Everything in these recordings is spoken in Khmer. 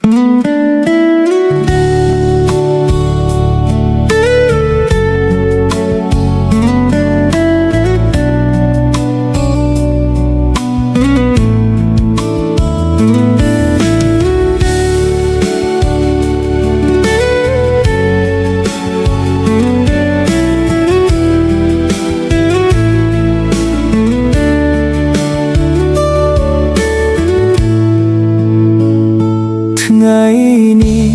ថ្ងៃនេះ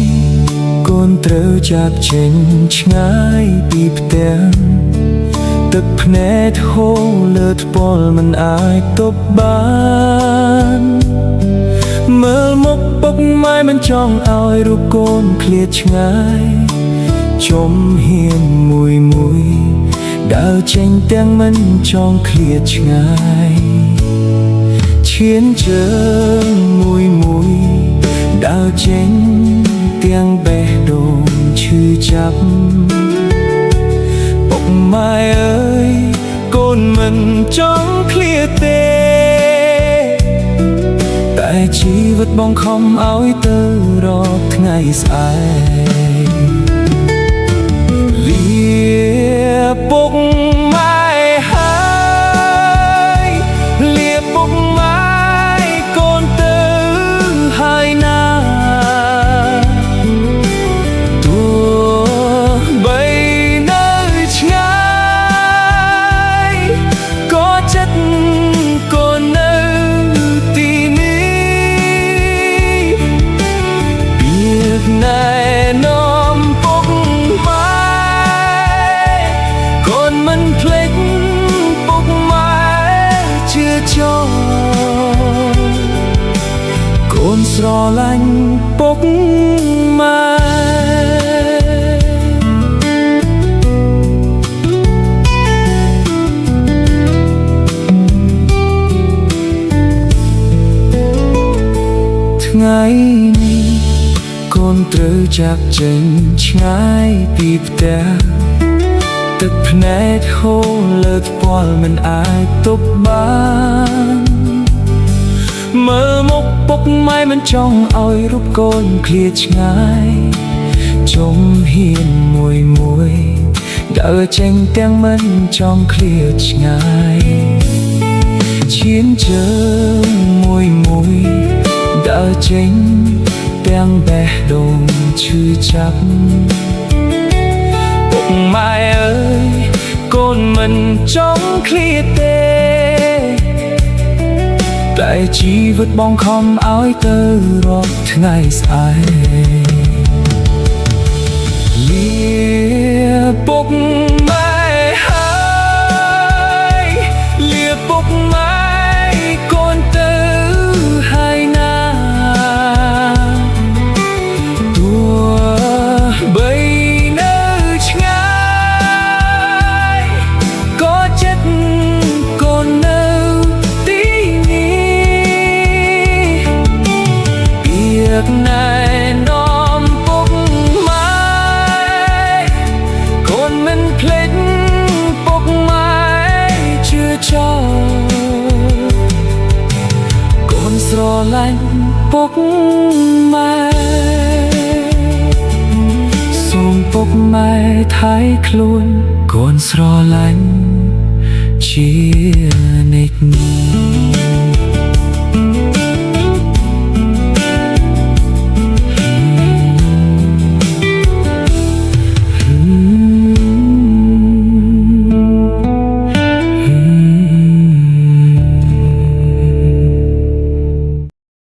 កូនត្រូវចាកចេញឆ្ងាយពីផ្ទះទឹកភ្នែកហូរលើថ្ពាល់មិនអាចទប់បានមើលមុខពុកម៉ែមិនចង់ឲ្យរូបកូនឃ្លាតឆ្ងាយជុំហ៊ានមួយដើរចេញទាំងមិនចង់ឃ្លាតឆ្ងាយឈានជើងមួយដើរចេញទាំងបេះដូងឈឺចាប់ពុកម៉ែអើយកូនមិនចង់ឃ្លាតទេតែជីវិតបងខំឲ្យទៅរកថ្ងៃស្អែកលាពុកម៉ែហើយលាពុកម៉ែកូនទៅហើយណាទោះបីនៅឆ្ងាយក៏ចិត្តកូននៅទីនេះពីណែនាំពុកម៉ែកូនមិនភ្លេចពុកម៉ែជឿចូលកូនស្រឡាញ់ពុកម៉ែថ្ងៃនេះកូនត្រូវចាកចេញឆ្ងាយពីផ្ទះទឹកភ្នែកហូរលើថ្ពាល់មិនអាចទប់បានមើលមុខពុកម៉ែមិនចង់ឲ្យរូបកូនឃ្លាតឆ្ងាយជុំហ៊ានមួយដើរចេញទាំងមិនចង់ឃ្លាតឆ្ងាយឈានជើងមួយដើរចេញទាំងបេះដូងឈឺចាប់ពុកម៉ែអើយកូនមិនចង់ឃ្លាតទេតែជីវិតបងខំឲ្យទៅរកថ្ងៃស្អែកលាពុកម៉ែហើយលាពុកម៉ែកូនទៅហើយណាទោះបីនៅឆ្ងាយក៏ចិត្តកូននៅទីនេះពាក្យណែនាំពុកម៉ែកូនមិនភ្លេចពុកម៉ែជឿចូលកូនស្រឡាញ់ពុកម៉ែសូមពុកម៉ែថៃខ្លួនកូនស្រឡាញ់ជានិច្ច